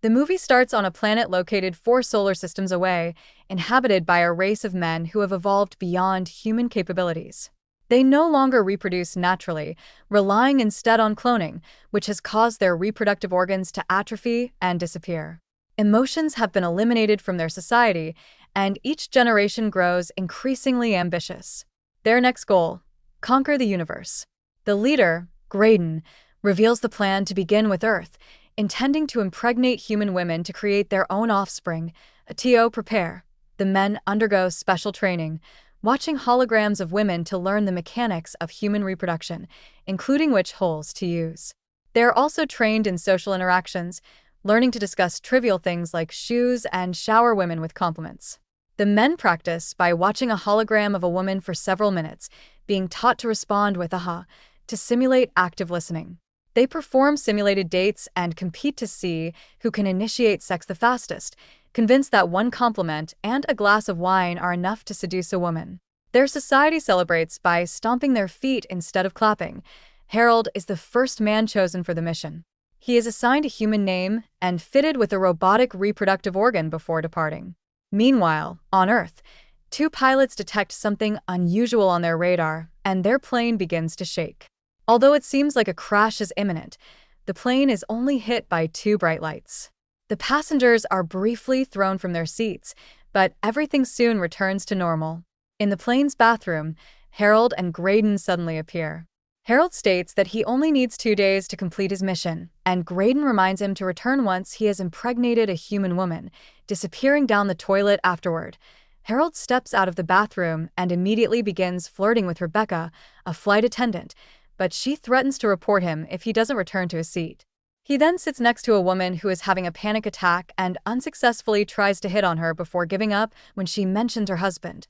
The movie starts on a planet located 4 solar systems away, inhabited by a race of men who have evolved beyond human capabilities. They no longer reproduce naturally, relying instead on cloning, which has caused their reproductive organs to atrophy and disappear. Emotions have been eliminated from their society, and each generation grows increasingly ambitious. Their next goal: conquer the universe. The leader, Graydon, reveals the plan to begin with Earth, intending to impregnate human women to create their own offspring. To prepare, the men undergo special training, watching holograms of women to learn the mechanics of human reproduction, including which holes to use. They are also trained in social interactions, learning to discuss trivial things like shoes and shower women with compliments. The men practice by watching a hologram of a woman for several minutes, being taught to respond with aha to simulate active listening. They perform simulated dates and compete to see who can initiate sex the fastest, convinced that one compliment and a glass of wine are enough to seduce a woman. Their society celebrates by stomping their feet instead of clapping. Harold is the first man chosen for the mission. He is assigned a human name and fitted with a robotic reproductive organ before departing. Meanwhile, on Earth, 2 pilots detect something unusual on their radar, and their plane begins to shake. Although it seems like a crash is imminent, the plane is only hit by 2 bright lights. The passengers are briefly thrown from their seats, but everything soon returns to normal. In the plane's bathroom, Harold and Graydon suddenly appear. Harold states that he only needs 2 days to complete his mission, and Graydon reminds him to return once he has impregnated a human woman, disappearing down the toilet afterward. Harold steps out of the bathroom and immediately begins flirting with Rebecca, a flight attendant, but she threatens to report him if he doesn't return to his seat. He then sits next to a woman who is having a panic attack and unsuccessfully tries to hit on her before giving up when she mentions her husband.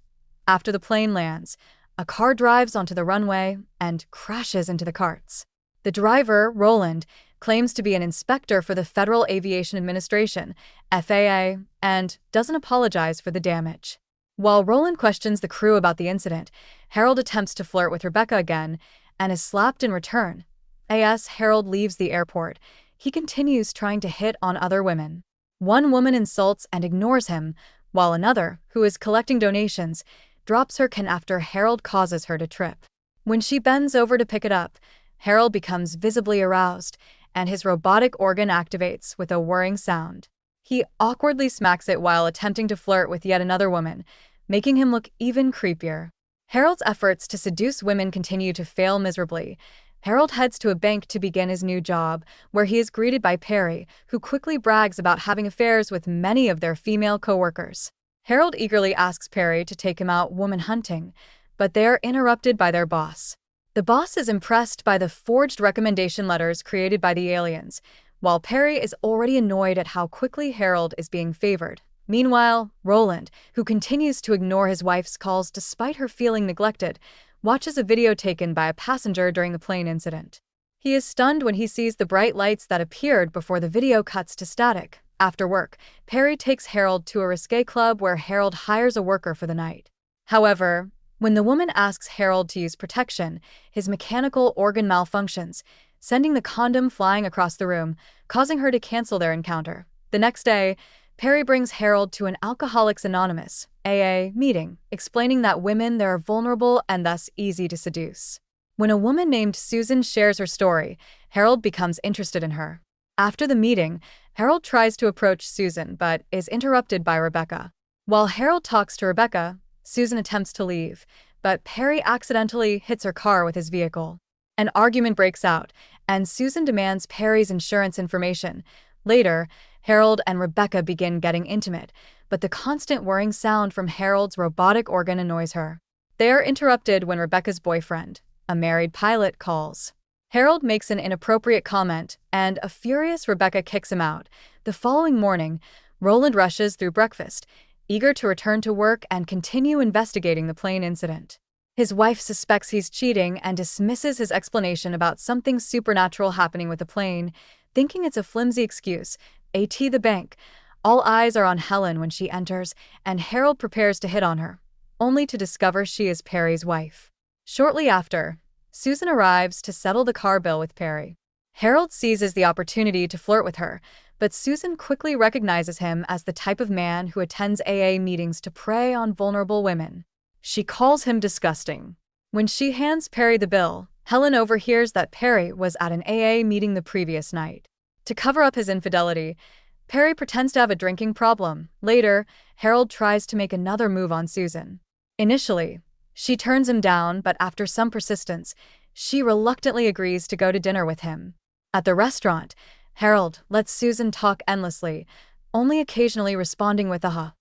After the plane lands, a car drives onto the runway and crashes into the carts. The driver, Roland, claims to be an inspector for the Federal Aviation Administration, FAA, and doesn't apologize for the damage. While Roland questions the crew about the incident, Harold attempts to flirt with Rebecca again and is slapped in return. As Harold leaves the airport, he continues trying to hit on other women. One woman insults and ignores him, while another, who is collecting donations, drops her can after Harold causes her to trip. When she bends over to pick it up, Harold becomes visibly aroused, and his robotic organ activates with a whirring sound. He awkwardly smacks it while attempting to flirt with yet another woman, making him look even creepier. Harold's efforts to seduce women continue to fail miserably. Harold heads to a bank to begin his new job, where he is greeted by Perry, who quickly brags about having affairs with many of their female coworkers. Harold eagerly asks Perry to take him out woman hunting, but they are interrupted by their boss. The boss is impressed by the forged recommendation letters created by the aliens, while Perry is already annoyed at how quickly Harold is being favored. Meanwhile, Roland, who continues to ignore his wife's calls despite her feeling neglected, watches a video taken by a passenger during the plane incident. He is stunned when he sees the bright lights that appeared before the video cuts to static. After work, Perry takes Harold to a risque club where Harold hires a worker for the night. However, when the woman asks Harold to use protection, his mechanical organ malfunctions, sending the condom flying across the room, causing her to cancel their encounter. The next day, Perry brings Harold to an Alcoholics Anonymous (AA) meeting, explaining that women are vulnerable and thus easy to seduce. When a woman named Susan shares her story, Harold becomes interested in her. After the meeting, Harold tries to approach Susan but is interrupted by Rebecca. While Harold talks to Rebecca, Susan attempts to leave, but Perry accidentally hits her car with his vehicle. An argument breaks out, and Susan demands Perry's insurance information. Later, Harold and Rebecca begin getting intimate, but the constant whirring sound from Harold's robotic organ annoys her. They are interrupted when Rebecca's boyfriend, a married pilot, calls. Harold makes an inappropriate comment, and a furious Rebecca kicks him out. The following morning, Roland rushes through breakfast, eager to return to work and continue investigating the plane incident. His wife suspects he's cheating and dismisses his explanation about something supernatural happening with the plane, thinking it's a flimsy excuse. At the bank, all eyes are on Helen when she enters, and Harold prepares to hit on her, only to discover she is Perry's wife. Shortly after, Susan arrives to settle the car bill with Perry. Harold seizes the opportunity to flirt with her, but Susan quickly recognizes him as the type of man who attends AA meetings to prey on vulnerable women. She calls him disgusting. When she hands Perry the bill, Helen overhears that Perry was at an AA meeting the previous night. To cover up his infidelity, Perry pretends to have a drinking problem. Later, Harold tries to make another move on Susan. Initially, she turns him down, but after some persistence, she reluctantly agrees to go to dinner with him. At the restaurant, Harold lets Susan talk endlessly, only occasionally responding with a huh.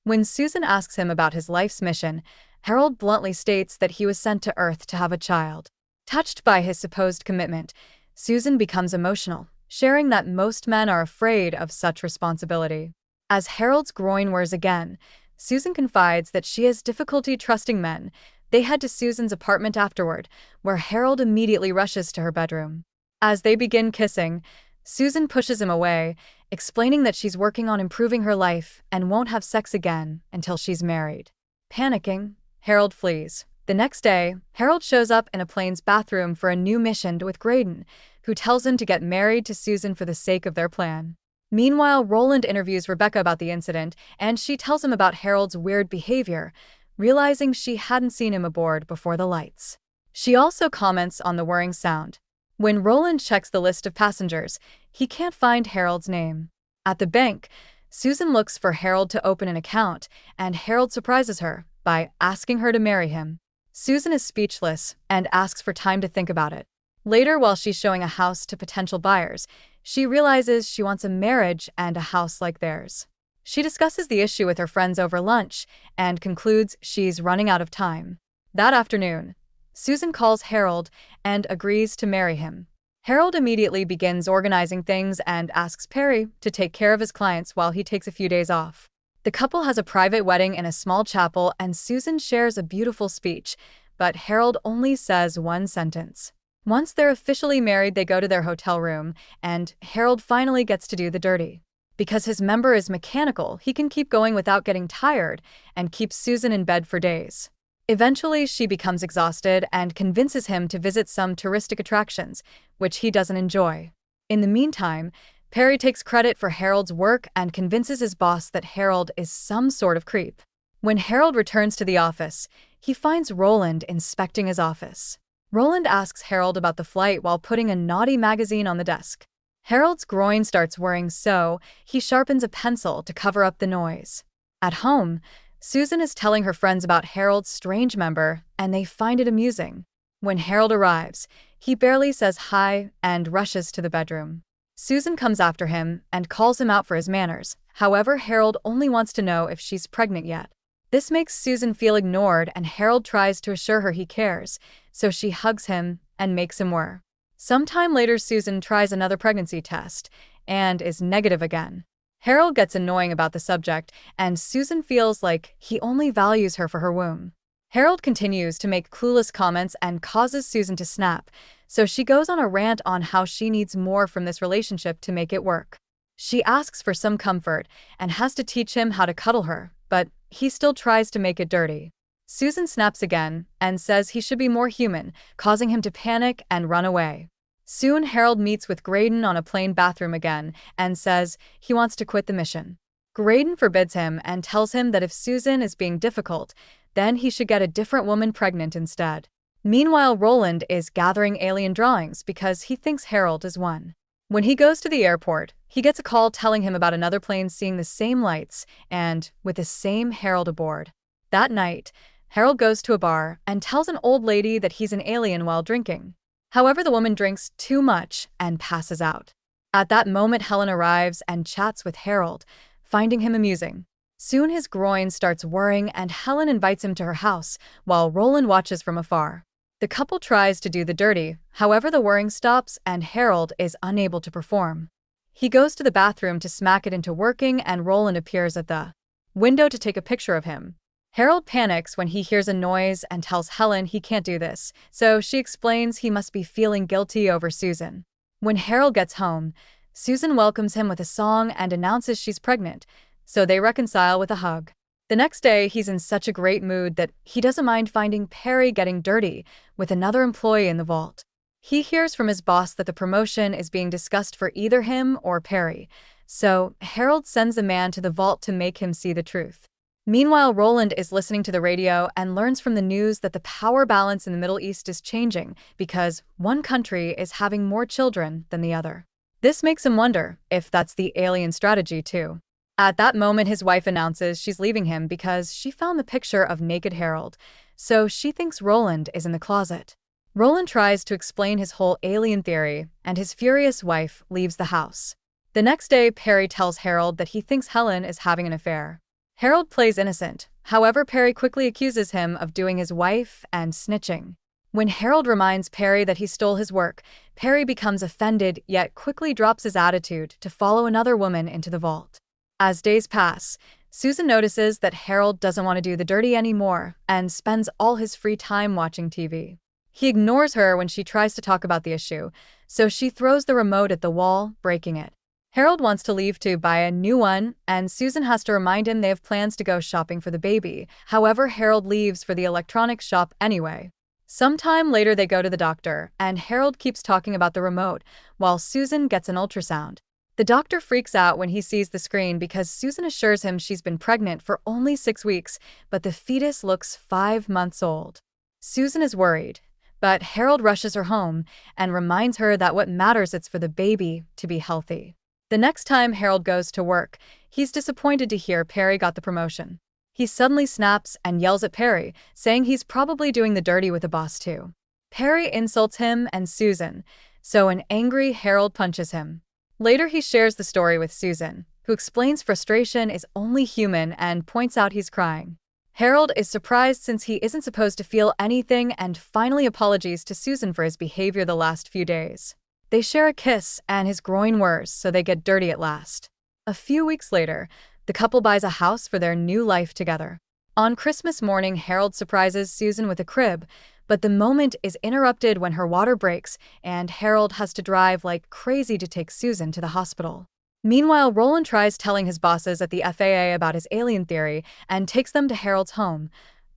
When Susan asks him about his life's mission, Harold bluntly states that he was sent to Earth to have a child. Touched by his supposed commitment, Susan becomes emotional, sharing that most men are afraid of such responsibility. As Harold's groin wears again, Susan confides that she has difficulty trusting men. They head to Susan's apartment afterward, where Harold immediately rushes to her bedroom. As they begin kissing, Susan pushes him away, explaining that she's working on improving her life and won't have sex again until she's married. Panicking, Harold flees. The next day, Harold shows up in a plane's bathroom for a new mission with Graydon, who tells him to get married to Susan for the sake of their plan. Meanwhile, Roland interviews Rebecca about the incident, and she tells him about Harold's weird behavior, realizing she hadn't seen him aboard before the lights. She also comments on the whirring sound. When Roland checks the list of passengers, he can't find Harold's name. At the bank, Susan looks for Harold to open an account, and Harold surprises her by asking her to marry him. Susan is speechless and asks for time to think about it. Later, while she's showing a house to potential buyers, she realizes she wants a marriage and a house like theirs. She discusses the issue with her friends over lunch and concludes she's running out of time. That afternoon, Susan calls Harold and agrees to marry him. Harold immediately begins organizing things and asks Perry to take care of his clients while he takes a few days off. The couple has a private wedding in a small chapel, and Susan shares a beautiful speech, but Harold only says one sentence. Once they're officially married, they go to their hotel room, and Harold finally gets to do the dirty. Because his member is mechanical, he can keep going without getting tired and keeps Susan in bed for days. Eventually, she becomes exhausted and convinces him to visit some touristic attractions, which he doesn't enjoy. In the meantime, Perry takes credit for Harold's work and convinces his boss that Harold is some sort of creep. When Harold returns to the office, he finds Roland inspecting his office. Roland asks Harold about the flight while putting a naughty magazine on the desk. Harold's groin starts whirring, so he sharpens a pencil to cover up the noise. At home, Susan is telling her friends about Harold's strange member, and they find it amusing. When Harold arrives, he barely says hi and rushes to the bedroom. Susan comes after him and calls him out for his manners. However, Harold only wants to know if she's pregnant yet. This makes Susan feel ignored, and Harold tries to assure her he cares, so she hugs him and makes him whir. Sometime later, Susan tries another pregnancy test and is negative again. Harold gets annoying about the subject, and Susan feels like he only values her for her womb. Harold continues to make clueless comments and causes Susan to snap, so she goes on a rant on how she needs more from this relationship to make it work. She asks for some comfort and has to teach him how to cuddle her, but he still tries to make it dirty. Susan snaps again and says he should be more human, causing him to panic and run away. Soon, Harold meets with Graydon on a plain bathroom again and says he wants to quit the mission. Graydon forbids him and tells him that if Susan is being difficult, then he should get a different woman pregnant instead. Meanwhile, Roland is gathering alien drawings because he thinks Harold is one. When he goes to the airport, he gets a call telling him about another plane seeing the same lights and with the same Harold aboard. That night, Harold goes to a bar and tells an old lady that he's an alien while drinking. However, the woman drinks too much and passes out. At that moment, Helen arrives and chats with Harold, finding him amusing. Soon his groin starts whirring and Helen invites him to her house, while Roland watches from afar. The couple tries to do the dirty, however the whirring stops and Harold is unable to perform. He goes to the bathroom to smack it into working, and Roland appears at the window to take a picture of him. Harold panics when he hears a noise and tells Helen he can't do this, so she explains he must be feeling guilty over Susan. When Harold gets home, Susan welcomes him with a song and announces she's pregnant, so they reconcile with a hug. The next day, he's in such a great mood that he doesn't mind finding Perry getting dirty with another employee in the vault. He hears from his boss that the promotion is being discussed for either him or Perry, So Harold sends a man to the vault to make him see the truth. Meanwhile, Roland is listening to the radio and learns from the news that the power balance in the Middle East is changing because one country is having more children than the other. This makes him wonder if that's the alien strategy too. At that moment, his wife announces she's leaving him because she found the picture of naked Harold, so she thinks Roland is in the closet. Roland tries to explain his whole alien theory, and his furious wife leaves the house. The next day, Perry tells Harold that he thinks Helen is having an affair. Harold plays innocent. However, Perry quickly accuses him of doing his wife and snitching. When Harold reminds Perry that he stole his work, Perry becomes offended yet quickly drops his attitude to follow another woman into the vault. As days pass, Susan notices that Harold doesn't want to do the dirty anymore and spends all his free time watching TV. He ignores her when she tries to talk about the issue, so she throws the remote at the wall, breaking it. Harold wants to leave to buy a new one, and Susan has to remind him they have plans to go shopping for the baby. However, Harold leaves for the electronics shop anyway. Sometime later, they go to the doctor, and Harold keeps talking about the remote, while Susan gets an ultrasound. The doctor freaks out when he sees the screen because Susan assures him she's been pregnant for only 6 weeks, but the fetus looks 5 months old. Susan is worried, but Harold rushes her home and reminds her that what matters is for the baby to be healthy. The next time Harold goes to work, he's disappointed to hear Perry got the promotion. He suddenly snaps and yells at Perry, saying he's probably doing the dirty with the boss too. Perry insults him and Susan, so an angry Harold punches him. Later, he shares the story with Susan, who explains frustration is only human and points out he's crying. Harold is surprised since he isn't supposed to feel anything and finally apologizes to Susan for his behavior the last few days. They share a kiss and his groin whirs, so they get dirty at last. A few weeks later, the couple buys a house for their new life together. On Christmas morning, Harold surprises Susan with a crib, but the moment is interrupted when her water breaks and Harold has to drive like crazy to take Susan to the hospital. Meanwhile, Roland tries telling his bosses at the FAA about his alien theory and takes them to Harold's home,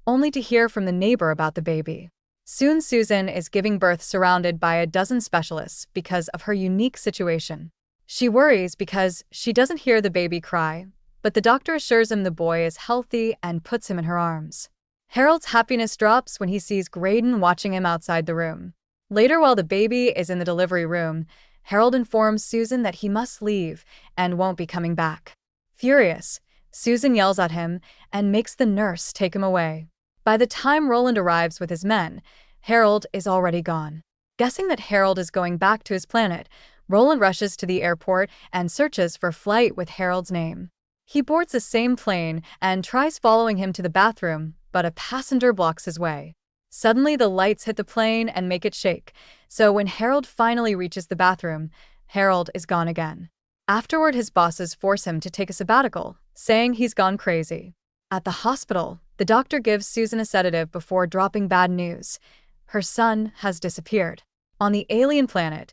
only to hear from the neighbor about the baby. Soon, Susan is giving birth surrounded by a dozen specialists because of her unique situation. She worries because she doesn't hear the baby cry, but the doctor assures him the boy is healthy and puts him in her arms. Harold's happiness drops when he sees Graydon watching him outside the room. Later, while the baby is in the delivery room, Harold informs Susan that he must leave and won't be coming back. Furious, Susan yells at him and makes the nurse take him away. By the time Roland arrives with his men, Harold is already gone. Guessing that Harold is going back to his planet, Roland rushes to the airport and searches for a flight with Harold's name. He boards the same plane and tries following him to the bathroom, but a passenger blocks his way. Suddenly, the lights hit the plane and make it shake, so when Harold finally reaches the bathroom, Harold is gone again. Afterward, his bosses force him to take a sabbatical, saying he's gone crazy. At the hospital, the doctor gives Susan a sedative before dropping bad news. Her son has disappeared. On the alien planet,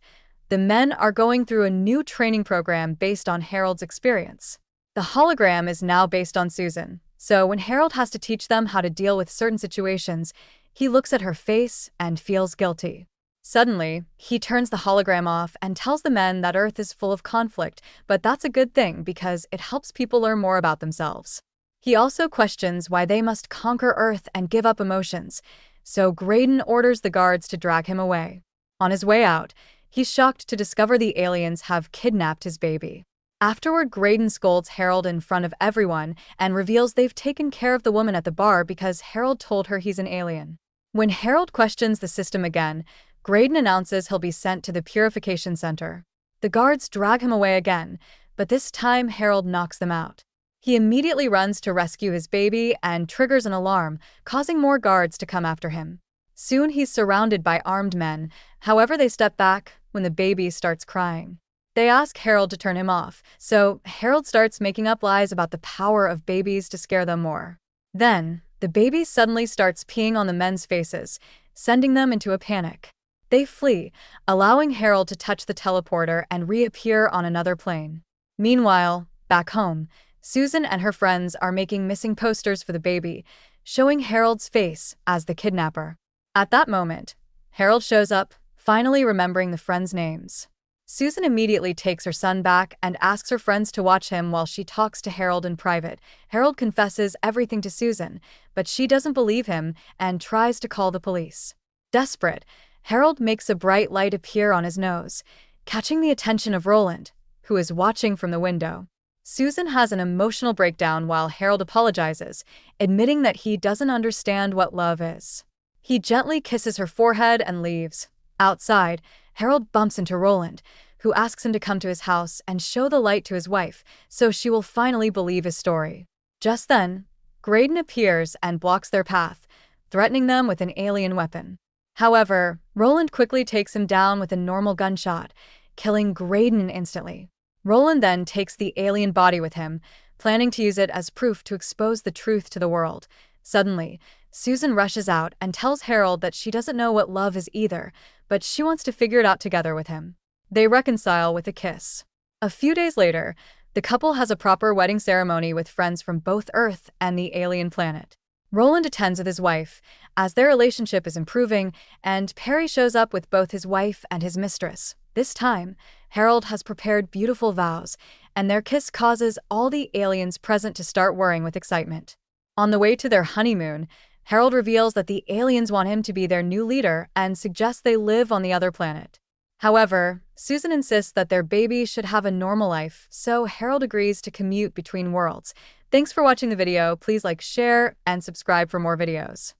the men are going through a new training program based on Harold's experience. The hologram is now based on Susan, so when Harold has to teach them how to deal with certain situations, he looks at her face and feels guilty. Suddenly, he turns the hologram off and tells the men that Earth is full of conflict, but that's a good thing because it helps people learn more about themselves. He also questions why they must conquer Earth and give up emotions, so Graydon orders the guards to drag him away. On his way out, he's shocked to discover the aliens have kidnapped his baby. Afterward, Graydon scolds Harold in front of everyone and reveals they've taken care of the woman at the bar because Harold told her he's an alien. When Harold questions the system again, Graydon announces he'll be sent to the purification center. The guards drag him away again, but this time Harold knocks them out. He immediately runs to rescue his baby and triggers an alarm, causing more guards to come after him. Soon he's surrounded by armed men, however they step back when the baby starts crying. They ask Harold to turn him off, so Harold starts making up lies about the power of babies to scare them more. Then, the baby suddenly starts peeing on the men's faces, sending them into a panic. They flee, allowing Harold to touch the teleporter and reappear on another plane. Meanwhile, back home, Susan and her friends are making missing posters for the baby, showing Harold's face as the kidnapper. At that moment, Harold shows up, finally remembering the friends' names. Susan immediately takes her son back and asks her friends to watch him while she talks to Harold in private. Harold confesses everything to Susan, but she doesn't believe him and tries to call the police. Desperate, Harold makes a bright light appear on his nose, catching the attention of Roland, who is watching from the window. Susan has an emotional breakdown while Harold apologizes, admitting that he doesn't understand what love is. He gently kisses her forehead and leaves. Outside, Harold bumps into Roland, who asks him to come to his house and show the light to his wife so she will finally believe his story. Just then, Graydon appears and blocks their path, threatening them with an alien weapon. However, Roland quickly takes him down with a normal gunshot, killing Graydon instantly. Roland then takes the alien body with him, planning to use it as proof to expose the truth to the world. Suddenly, Susan rushes out and tells Harold that she doesn't know what love is either, but she wants to figure it out together with him. They reconcile with a kiss. A few days later, the couple has a proper wedding ceremony with friends from both Earth and the alien planet. Roland attends with his wife, as their relationship is improving, and Perry shows up with both his wife and his mistress. This time, Harold has prepared beautiful vows, and their kiss causes all the aliens present to start whirring with excitement. On the way to their honeymoon, Harold reveals that the aliens want him to be their new leader and suggests they live on the other planet. However, Susan insists that their baby should have a normal life, so Harold agrees to commute between worlds. Thanks for watching the video. Please like, share, and subscribe for more videos.